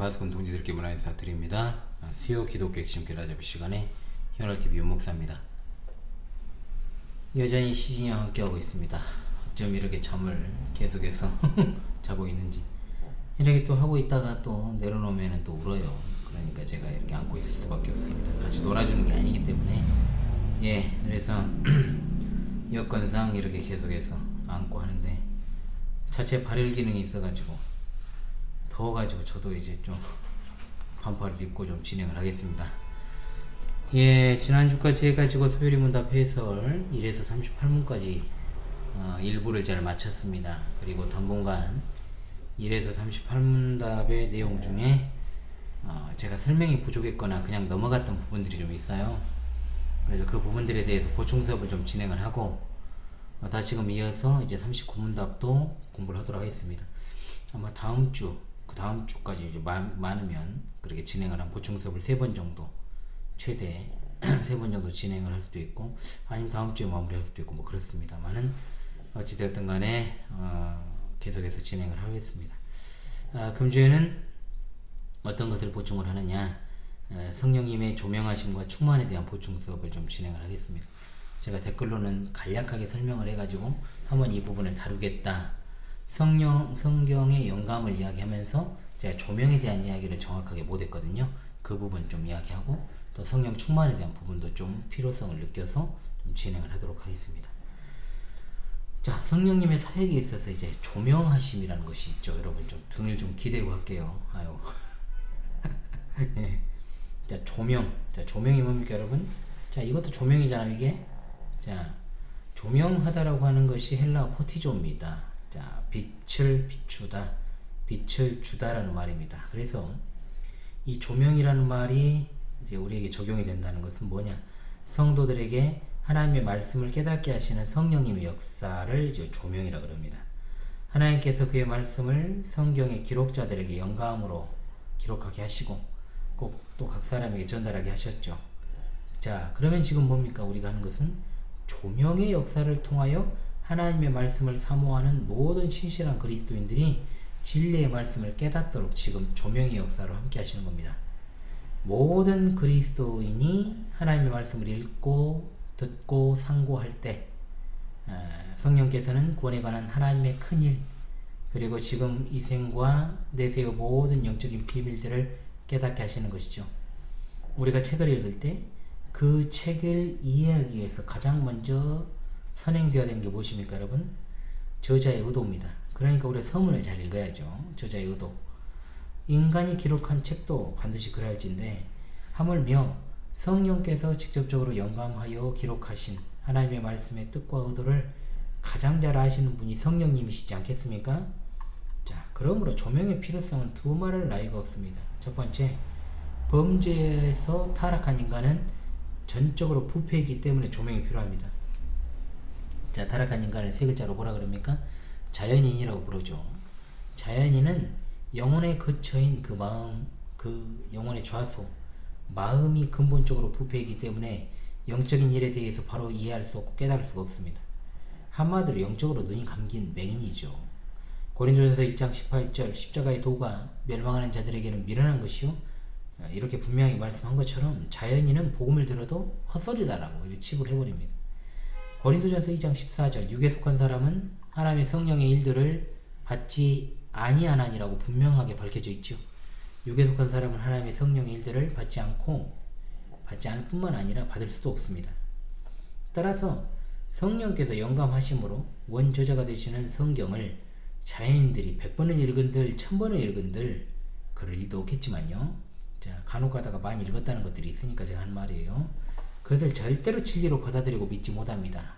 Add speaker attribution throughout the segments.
Speaker 1: 바스콘 동지들께 문화 인사드립니다. 수요 기독교 핵심 게라잡이 시간에 현월TV 윤목사입니다. 여전히 시진이와 함께하고 있습니다. 어쩜 이렇게 잠을 계속해서 자고 있는지. 이렇게 또 하고 있다가 또 내려놓으면 또 울어요. 그러니까 제가 이렇게 안고 있을 수밖에 없습니다. 같이 놀아주는 게 아니기 때문에. 그래서 여건상 이렇게 계속해서 안고 하는데 자체 발열 기능이 있어가지고 더워가지고 저도 이제 좀 반팔을 입고 좀 진행을 하겠습니다. 지난주까지 해가지고 소요리 문답 해설 1에서 38문까지 일부를 잘 마쳤습니다. 그리고 당분간 1에서 38문답의 내용 중에 제가 설명이 부족했거나 그냥 넘어갔던 부분들이 좀 있어요. 그래서 그 부분들에 대해서 보충 수업을 좀 진행을 하고 다시금 이어서 이제 39문답도 공부를 하도록 하겠습니다. 아마 다음 주까지 이제 많으면 그렇게 진행을 한 보충 수업을 3번 정도, 최대 3번 정도 진행을 할 수도 있고, 아니면 다음 주에 마무리할 수도 있고, 뭐 그렇습니다만은 어찌되었든 간에 계속해서 진행을 하겠습니다. 금주에는 어떤 것을 보충을 하느냐, 성령님의 조명하심과 충만에 대한 보충 수업을 좀 진행을 하겠습니다. 제가 댓글로는 간략하게 설명을 해가지고 한번 이 부분을 다루겠다. 성경의 영감을 이야기하면서 제가 조명에 대한 이야기를 정확하게 못했거든요. 그 부분 좀 이야기하고 또 성령 충만에 대한 부분도 좀 필요성을 느껴서 좀 진행을 하도록 하겠습니다. 자, 성령님의 사역에 있어서 이제 조명하심이라는 것이 있죠. 여러분 좀 등을 좀 기대고 할게요. 자, 조명이 뭡니까 여러분? 자, 이것도 조명이잖아요. 이게 자, 조명하다라고 하는 것이 헬라어 포티조입니다. 자, 빛을 비추다, 빛을 주다라는 말입니다. 그래서 이 조명이라는 말이 이제 우리에게 적용이 된다는 것은 뭐냐? 성도들에게 하나님의 말씀을 깨닫게 하시는 성령님의 역사를 이제 조명이라고 합니다. 하나님께서 그의 말씀을 성경의 기록자들에게 영감으로 기록하게 하시고 꼭 또 각 사람에게 전달하게 하셨죠. 자, 그러면 지금 뭡니까? 우리가 하는 것은 조명의 역사를 통하여 하나님의 말씀을 사모하는 모든 신실한 그리스도인들이 진리의 말씀을 깨닫도록 지금 조명의 역사로 함께 하시는 겁니다. 모든 그리스도인이 하나님의 말씀을 읽고 듣고 상고할 때 성령께서는 구원에 관한 하나님의 큰 일, 그리고 지금 이 생과 내세의 모든 영적인 비밀들을 깨닫게 하시는 것이죠. 우리가 책을 읽을 때 그 책을 이해하기 위해서 가장 먼저 선행되어야 되는 게 무엇입니까 여러분? 저자의 의도입니다. 그러니까 우리가 서문을 잘 읽어야죠. 저자의 의도. 인간이 기록한 책도 반드시 그럴진데 하물며 성령께서 직접적으로 영감하여 기록하신 하나님의 말씀의 뜻과 의도를 가장 잘 아시는 분이 성령님이시지 않겠습니까? 자, 그러므로 조명의 필요성은 두말할 나위가 없습니다. 첫 번째, 범죄에서 타락한 인간은 전적으로 부패이기 때문에 조명이 필요합니다. 자, 타락한 인간을 세 글자로 뭐라 그럽니까? 자연인이라고 부르죠. 자연인은 영혼의 거처인 그 마음, 그 영혼의 좌소, 마음이 근본적으로 부패이기 때문에 영적인 일에 대해서 바로 이해할 수 없고 깨달을 수가 없습니다. 한마디로 영적으로 눈이 감긴 맹인이죠. 고린도전서 1장 18절 십자가의 도가 멸망하는 자들에게는 미련한 것이요, 이렇게 분명히 말씀한 것처럼 자연인은 복음을 들어도 헛소리다라고 이렇게 치부를 해버립니다. 고린도전서 2장 14절 육에 속한 사람은 하나님의 성령의 일들을 받지 아니하나니라고 분명하게 밝혀져 있죠. 육에 속한 사람은 하나님의 성령의 일들을 받지 않을 뿐만 아니라 받을 수도 없습니다. 따라서 성령께서 영감하심으로 원저자가 되시는 성경을 자연인들이 100번을 읽은들 1000번을 읽은들 그럴 일도 없겠지만요, 자, 간혹 가다가 많이 읽었다는 것들이 있으니까 제가 하는 말이에요. 그것을 절대로 진리로 받아들이고 믿지 못합니다.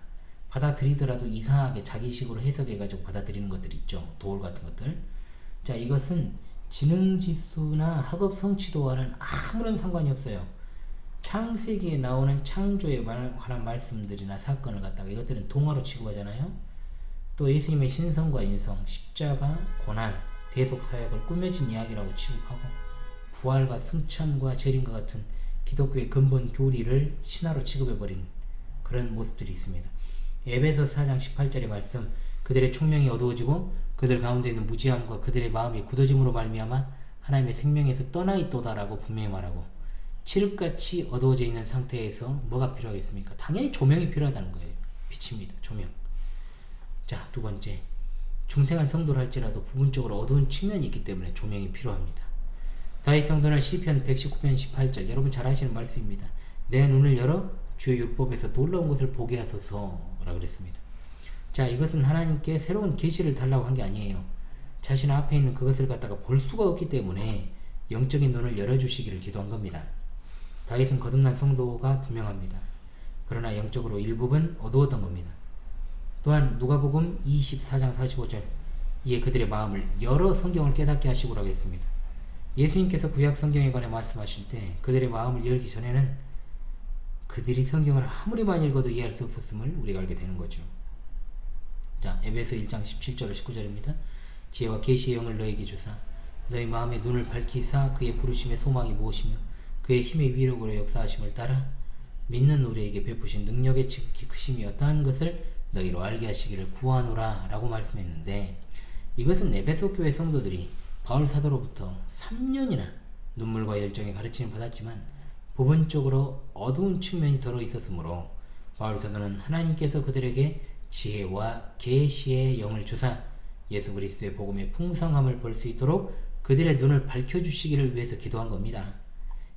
Speaker 1: 받아들이더라도 이상하게 자기식으로 해석해가지고 받아들이는 것들이 있죠. 도울 같은 것들. 자, 이것은 지능지수나 학업 성취도와는 아무런 상관이 없어요. 창세기에 나오는 창조에 관한 말씀들이나 사건을 갖다가 이것들은 동화로 취급하잖아요. 또 예수님의 신성과 인성, 십자가, 고난, 대속 사역을 꾸며진 이야기라고 취급하고 부활과 승천과 재림과 같은 기독교의 근본 교리를 신화로 취급해버린 그런 모습들이 있습니다. 에베소서 4장 18절의 말씀, 그들의 총명이 어두워지고 그들 가운데 있는 무지함과 그들의 마음이 굳어짐으로 말미암아 하나님의 생명에서 떠나 있도다라고 분명히 말하고, 칠흑같이 어두워져 있는 상태에서 뭐가 필요하겠습니까? 당연히 조명이 필요하다는 거예요. 빛입니다. 조명. 자, 두 번째, 중생한 성도를 할지라도 부분적으로 어두운 측면이 있기 때문에 조명이 필요합니다. 다윗 성도는 시편 119편 18절, 여러분 잘 아시는 말씀입니다. 내 눈을 열어 주의 율법에서 놀라운 것을 보게 하소서 라고 그랬습니다. 자, 이것은 하나님께 새로운 계시를 달라고 한 게 아니에요. 자신 앞에 있는 그것을 갖다가 볼 수가 없기 때문에 영적인 눈을 열어주시기를 기도한 겁니다. 다윗은 거듭난 성도가 분명합니다. 그러나 영적으로 일부분 어두웠던 겁니다. 또한 누가복음 24장 45절, 이에 그들의 마음을 열어 성경을 깨닫게 하시고라고 했습니다. 예수님께서 구약 성경에 관해 말씀하실 때 그들의 마음을 열기 전에는 그들이 성경을 아무리 많이 읽어도 이해할 수 없었음을 우리가 알게 되는 거죠. 자, 에베소 1장 17절 19절입니다. 지혜와 계시의 영을 너에게 주사 너희 마음의 눈을 밝히사 그의 부르심의 소망이 무엇이며 그의 힘의 위력으로 역사하심을 따라 믿는 우리에게 베푸신 능력의 지극히 크심이 어떠한 것을 너희로 알게 하시기를 구하노라 라고 말씀했는데, 이것은 에베소 교회 성도들이 바울 사도로부터 3년이나 눈물과 열정의 가르침을 받았지만 부분적으로 어두운 측면이 들어 있었으므로 바울 사도는 하나님께서 그들에게 지혜와 계시의 영을 주사 예수 그리스도의 복음의 풍성함을 볼 수 있도록 그들의 눈을 밝혀주시기를 위해서 기도한 겁니다.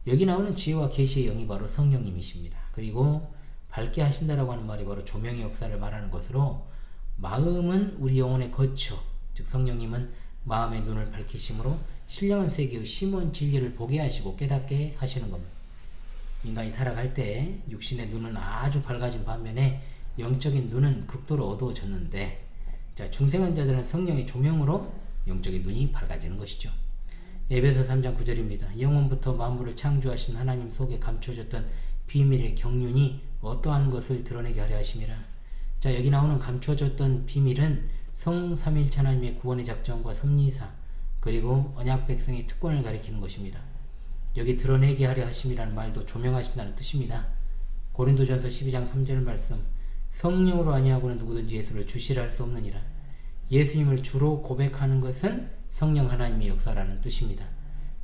Speaker 1: 여기 나오는 지혜와 계시의 영이 바로 성령님이십니다. 그리고 밝게 하신다라고 하는 말이 바로 조명의 역사를 말하는 것으로, 마음은 우리 영혼의 거처, 즉 성령님은 마음의 눈을 밝히심으로 신령한 세계의 심원 진리를 보게 하시고 깨닫게 하시는 겁니다. 인간이 타락할 때 육신의 눈은 아주 밝아진 반면에 영적인 눈은 극도로 어두워졌는데, 자, 중생한 자들은 성령의 조명으로 영적인 눈이 밝아지는 것이죠. 에베소 3장 9절입니다. 영원부터 만물을 창조하신 하나님 속에 감추어졌던 비밀의 경륜이 어떠한 것을 드러내게 하려 하심이라. 자, 여기 나오는 감추어졌던 비밀은 성삼일체 하나님의 구원의 작정과 섭리사, 그리고 언약 백성의 특권을 가리키는 것입니다. 여기 드러내게 하려 하심이라는 말도 조명하신다는 뜻입니다. 고린도전서 12장 3절 말씀, 성령으로 아니하고는 누구든지 예수를 주시라 할 수 없느니라. 예수님을 주로 고백하는 것은 성령 하나님의 역사라는 뜻입니다.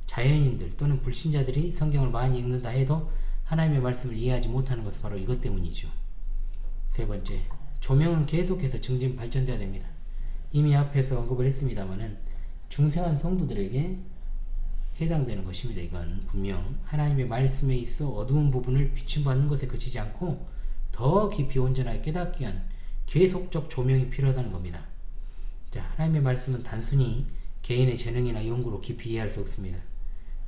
Speaker 1: 자연인들 또는 불신자들이 성경을 많이 읽는다 해도 하나님의 말씀을 이해하지 못하는 것은 바로 이것 때문이죠. 세 번째, 조명은 계속해서 증진 발전되어야 됩니다. 이미 앞에서 언급을 했습니다마는 중생한 성도들에게 해당되는 것입니다. 이건 분명 하나님의 말씀에 있어 어두운 부분을 비춤받는 것에 그치지 않고 더 깊이 온전하게 깨닫기 위한 계속적 조명이 필요하다는 겁니다. 자, 하나님의 말씀은 단순히 개인의 재능이나 연구로 깊이 이해할 수 없습니다.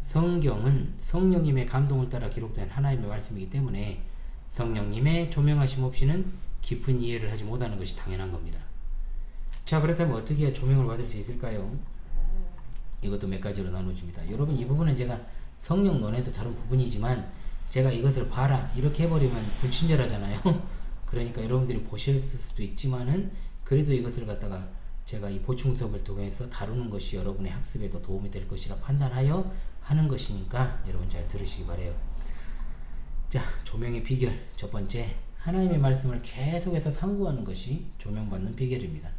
Speaker 1: 성경은 성령님의 감동을 따라 기록된 하나님의 말씀이기 때문에 성령님의 조명하심 없이는 깊은 이해를 하지 못하는 것이 당연한 겁니다. 자, 그렇다면 어떻게 해야 조명을 받을 수 있을까요? 이것도 몇 가지로 나눠집니다. 여러분, 이 부분은 제가 성령론에서 다룬 부분이지만 제가 이것을 봐라 이렇게 해버리면 불친절하잖아요. 그러니까 여러분들이 보실 수도 있지만은 그래도 이것을 갖다가 제가 이 보충 수업을 통해서 다루는 것이 여러분의 학습에도 도움이 될 것이라 판단하여 하는 것이니까 여러분 잘 들으시기 바래요. 자, 조명의 비결 첫 번째, 하나님의 말씀을 계속해서 상고하는 것이 조명받는 비결입니다.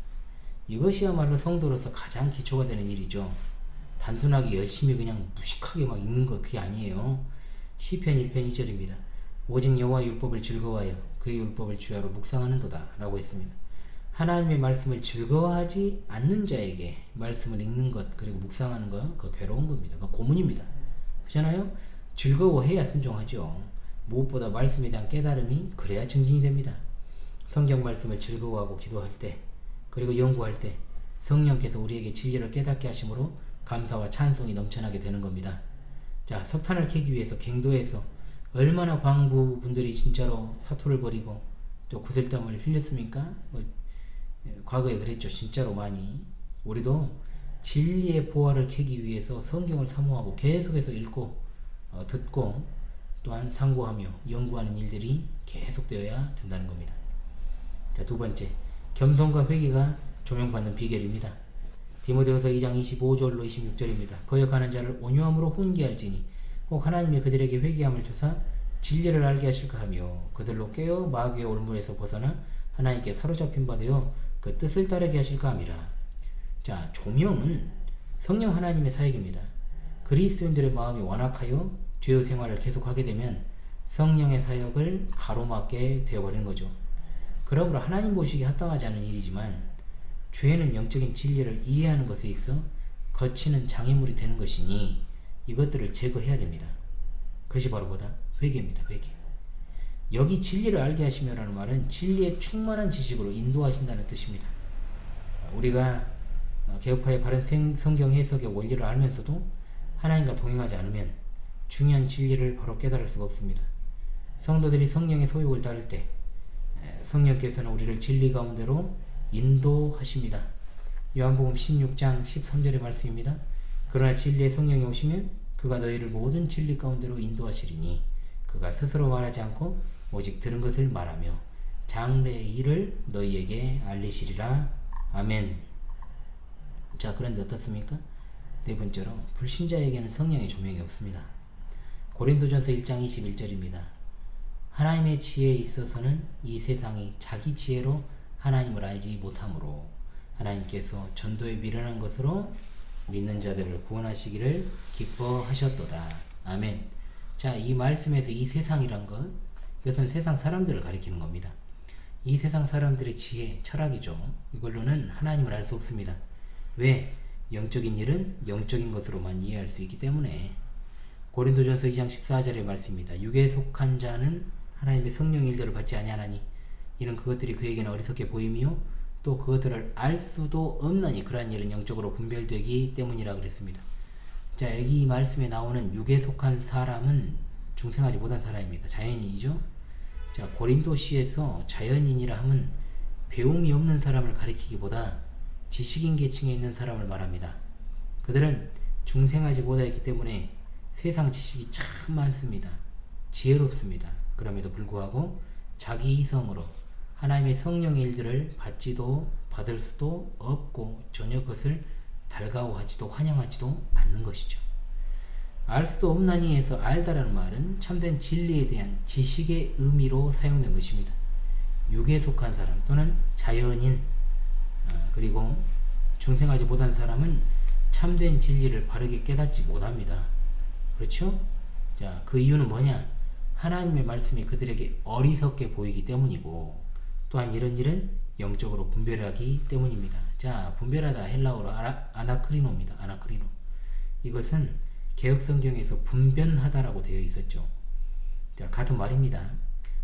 Speaker 1: 이것이야말로 성도로서 가장 기초가 되는 일이죠. 단순하게 열심히 그냥 무식하게 막 읽는 거 그게 아니에요. 시편 1편 2절입니다. 오직 여호와 율법을 즐거워하여 그의 율법을 주야로 묵상하는도다 라고 했습니다. 하나님의 말씀을 즐거워하지 않는 자에게 말씀을 읽는 것 그리고 묵상하는 것, 그거 괴로운 겁니다. 그거 고문입니다. 그렇잖아요? 즐거워해야 순종하죠. 무엇보다 말씀에 대한 깨달음이 그래야 증진이 됩니다. 성경 말씀을 즐거워하고 기도할 때 그리고 연구할 때 성령께서 우리에게 진리를 깨닫게 하심으로 감사와 찬송이 넘쳐나게 되는 겁니다. 자, 석탄을 캐기 위해서 갱도에서 얼마나 광부분들이 진짜로 사투를 벌이고 또 구슬땀을 흘렸습니까? 과거에 그랬죠. 진짜로 많이. 우리도 진리의 보화를 캐기 위해서 성경을 사모하고 계속해서 읽고 듣고 또한 상고하며 연구하는 일들이 계속되어야 된다는 겁니다. 자, 두 번째, 겸손과 회개가 조명받는 비결입니다. 디모데후서 2장 25절로 26절입니다. 거역하는 자를 온유함으로 훈계할지니 혹 하나님이 그들에게 회개함을 주사 진리를 알게 하실까 하며 그들로 깨어 마귀의 올무에서 벗어나 하나님께 사로잡힌 바 되어 그 뜻을 따르게 하실까 함이라. 자, 조명은 성령 하나님의 사역입니다. 그리스도인들의 마음이 완악하여 죄의 생활을 계속하게 되면 성령의 사역을 가로막게 되어버리는 거죠. 그러므로 하나님 보시기에 합당하지 않은 일이지만 죄는 영적인 진리를 이해하는 것에 있어 거치는 장애물이 되는 것이니 이것들을 제거해야 됩니다. 그것이 바로 뭐다? 회개입니다. 회개. 여기 진리를 알게 하시며라는 말은 진리의 충만한 지식으로 인도하신다는 뜻입니다. 우리가 개혁파의 바른 성경 해석의 원리를 알면서도 하나님과 동행하지 않으면 중요한 진리를 바로 깨달을 수가 없습니다. 성도들이 성령의 소욕을 따를 때 성령께서는 우리를 진리 가운데로 인도하십니다. 요한복음 16장 13절의 말씀입니다. 그러나 진리의 성령이 오시면 그가 너희를 모든 진리 가운데로 인도하시리니 그가 스스로 말하지 않고 오직 들은 것을 말하며 장래의 일을 너희에게 알리시리라. 아멘. 자, 그런데 어떻습니까? 네 번째로 불신자에게는 성령의 조명이 없습니다. 고린도전서 1장 21절입니다. 하나님의 지혜에 있어서는 이 세상이 자기 지혜로 하나님을 알지 못하므로 하나님께서 전도에 미련한 것으로 믿는 자들을 구원하시기를 기뻐하셨도다. 아멘. 자, 이 말씀에서 이 세상이란 것, 이것은 세상 사람들을 가리키는 겁니다. 이 세상 사람들의 지혜, 철학이죠. 이걸로는 하나님을 알 수 없습니다. 왜? 영적인 일은 영적인 것으로만 이해할 수 있기 때문에. 고린도전서 2장 14절의 말씀입니다. 육에 속한 자는 하나님의 성령 일들을 받지 아니하나니 이는 그것들이 그에게는 어리석게 보임이요 또 그것들을 알 수도 없나니 그러한 일은 영적으로 분별되기 때문이라 그랬습니다. 자, 여기 이 말씀에 나오는 육에 속한 사람은 중생하지 못한 사람입니다. 자연인이죠. 자, 고린도시에서 자연인이라 함은 배움이 없는 사람을 가리키기보다 지식인 계층에 있는 사람을 말합니다. 그들은 중생하지 못하였기 때문에 세상 지식이 참 많습니다. 지혜롭습니다. 그럼에도 불구하고 자기 이성으로 하나님의 성령의 일들을 받지도 받을 수도 없고 전혀 그것을 달가워하지도 환영하지도 않는 것이죠. 알 수도 없나니 해서 알다라는 말은 참된 진리에 대한 지식의 의미로 사용된 것입니다. 육에 속한 사람 또는 자연인 그리고 중생하지 못한 사람은 참된 진리를 바르게 깨닫지 못합니다. 그렇죠? 자, 그 이유는 뭐냐? 하나님의 말씀이 그들에게 어리석게 보이기 때문이고 또한 이런 일은 영적으로 분별하기 때문입니다. 자, 분별하다 헬라어로 아나크리노입니다. 아나크리노. 이것은 개혁성경에서 분변하다라고 되어 있었죠. 자, 같은 말입니다.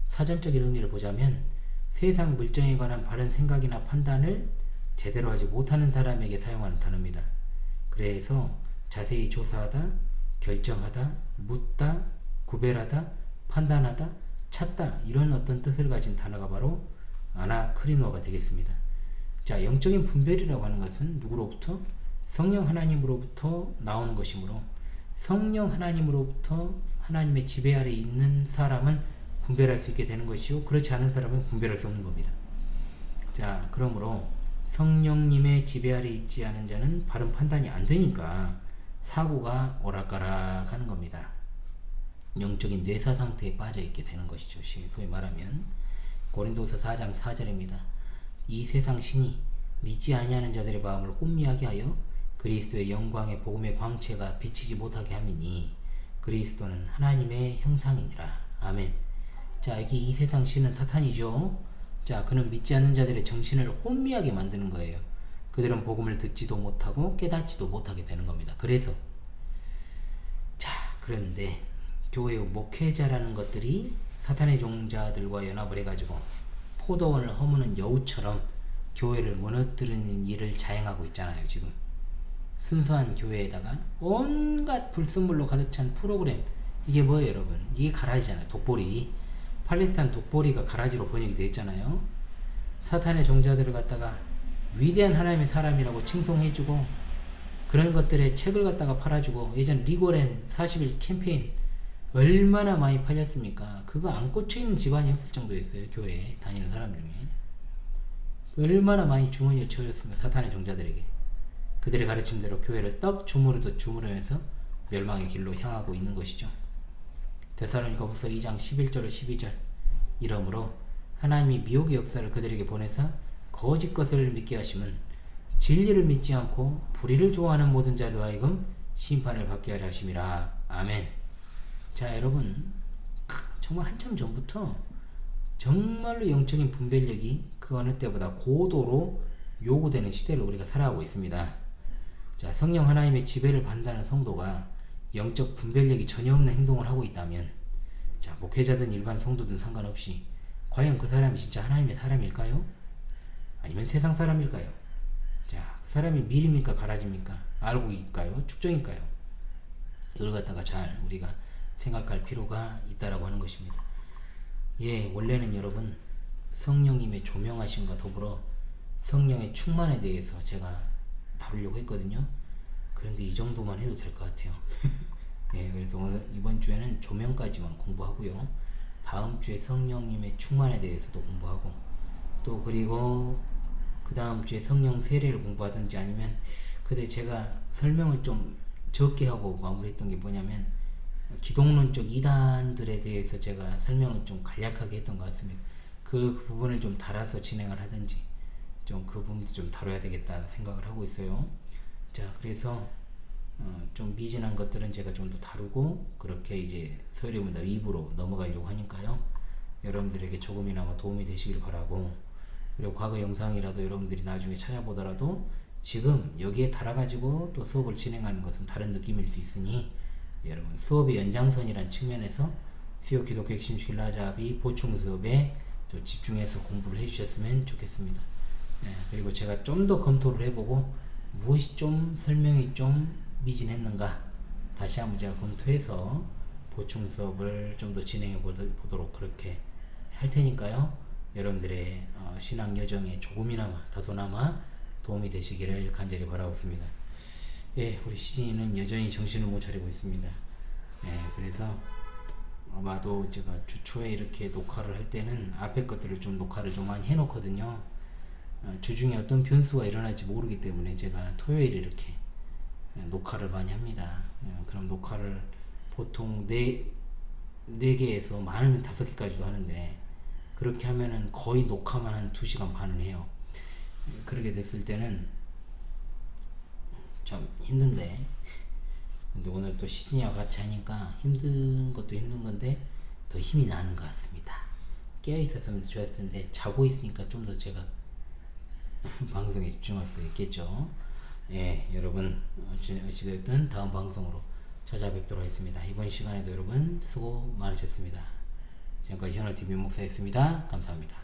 Speaker 1: 사전적인 의미를 보자면 세상 물정에 관한 바른 생각이나 판단을 제대로 하지 못하는 사람에게 사용하는 단어입니다. 그래서 자세히 조사하다, 결정하다, 묻다, 구별하다, 판단하다, 찾다 이런 어떤 뜻을 가진 단어가 바로 아나크리노가 되겠습니다. 자, 영적인 분별이라고 하는 것은 누구로부터? 성령 하나님으로부터 나오는 것이므로 성령 하나님으로부터 하나님의 지배 아래 있는 사람은 분별할 수 있게 되는 것이요 그렇지 않은 사람은 분별할 수 없는 겁니다. 자, 그러므로 성령님의 지배 아래 있지 않은 자는 바른 판단이 안 되니까 사고가 오락가락 하는 겁니다. 영적인 뇌사 상태에 빠져 있게 되는 것이죠. 소위 말하면 고린도서 4장 4절입니다. 이 세상 신이 믿지 아니하는 자들의 마음을 혼미하게 하여 그리스도의 영광의 복음의 광채가 비치지 못하게 함이니 그리스도는 하나님의 형상이니라. 아멘. 자, 여기 이 세상 신은 사탄이죠. 자, 그는 믿지 않는 자들의 정신을 혼미하게 만드는 거예요. 그들은 복음을 듣지도 못하고 깨닫지도 못하게 되는 겁니다. 그래서 자, 그런데 교회의 목회자라는 것들이 사탄의 종자들과 연합을 해가지고 포도원을 허무는 여우처럼 교회를 무너뜨리는 일을 자행하고 있잖아요. 지금 순수한 교회에다가 온갖 불순물로 가득 찬 프로그램, 이게 뭐예요 여러분? 이게 가라지잖아요. 독보리. 팔레스타인 독보리가 가라지로 번역이 되어 있잖아요. 사탄의 종자들을 갖다가 위대한 하나님의 사람이라고 칭송해주고 그런 것들의 책을 갖다가 팔아주고, 예전 리고렌 40일 캠페인 얼마나 많이 팔렸습니까? 그거 안 꽂혀있는 집안이 없을 정도였어요. 교회에 다니는 사람 중에 얼마나 많이 주머니를 채워줬습니까? 사탄의 종자들에게. 그들의 가르침대로 교회를 떡 주무르듯 주무르면서 멸망의 길로 향하고 있는 것이죠. 데살로니가후서 2장 11절 12절 이러므로 하나님이 미혹의 역사를 그들에게 보내사 거짓 것을 믿게 하심은 진리를 믿지 않고 불의를 좋아하는 모든 자로 하여금 심판을 받게 하려 하심이라. 아멘. 자, 여러분, 정말 한참 전부터 정말로 영적인 분별력이 그 어느 때보다 고도로 요구되는 시대를 우리가 살아가고 있습니다. 자, 성령 하나님의 지배를 받는다는 성도가 영적 분별력이 전혀 없는 행동을 하고 있다면, 자, 목회자든 일반 성도든 상관없이 과연 그 사람이 진짜 하나님의 사람일까요? 아니면 세상 사람일까요? 자, 그 사람이 밀입니까 가라집니까? 알고 있을까요? 축적일까요? 이걸 갖다가 잘 우리가 생각할 필요가 있다라고 하는 것입니다. 예, 원래는 여러분 성령님의 조명하심과 더불어 성령의 충만에 대해서 제가 다루려고 했거든요. 그런데 이 정도만 해도 될 것 같아요. 예, 그래서 오늘 이번 주에는 조명까지만 공부하고요. 다음 주에 성령님의 충만에 대해서도 공부하고, 또 그리고 그 다음 주에 성령 세례를 공부하든지, 아니면 그때 제가 설명을 좀 적게 하고 마무리했던 게 뭐냐면, 기독론적 이단들에 대해서 제가 설명을 좀 간략하게 했던 것 같습니다. 그 부분을 좀 달아서 진행을 하든지, 좀 그 부분도 좀 다뤄야 되겠다 생각을 하고 있어요. 자, 그래서 좀 미진한 것들은 제가 좀 더 다루고, 그렇게 이제 서열이보다 2부로 넘어가려고 하니까요. 여러분들에게 조금이나마 도움이 되시길 바라고, 그리고 과거 영상이라도 여러분들이 나중에 찾아보더라도 지금 여기에 달아가지고 또 수업을 진행하는 것은 다른 느낌일 수 있으니, 여러분 수업의 연장선이란 측면에서 수요 기독교 핵심 신라잡이 보충 수업에 좀 집중해서 공부를 해주셨으면 좋겠습니다. 네, 그리고 제가 좀 더 검토를 해보고 무엇이 좀 설명이 좀 미진했는가 다시 한번 제가 검토해서 보충 수업을 좀 더 진행해 보도록 그렇게 할 테니까요. 여러분들의 신앙 여정에 조금이나마 다소나마 도움이 되시기를 간절히 바라옵습니다. 예, 우리 시진이는 여전히 정신을 못 차리고 있습니다. 예, 그래서 아마도 제가 주 초에 이렇게 녹화를 할 때는 앞에 것들을 좀 녹화를 좀 많이 해놓거든요. 주중에 어떤 변수가 일어날지 모르기 때문에 제가 토요일에 이렇게 녹화를 많이 합니다. 그럼 녹화를 보통 4개에서 많으면 5개까지도 하는데, 그렇게 하면은 거의 녹화만 한 2시간 반을 해요. 그렇게 됐을 때는 좀 힘든데, 근데 오늘 또 시진이와 같이 하니까 힘든 것도 힘든 건데 더 힘이 나는 것 같습니다. 깨어 있었으면 좋았을 텐데 자고 있으니까 좀 더 제가 방송에 집중할 수 있겠죠. 예, 여러분 어찌됐든 다음 방송으로 찾아뵙도록 하겠습니다. 이번 시간에도 여러분 수고 많으셨습니다. 지금까지 현알TV 목사였습니다. 감사합니다.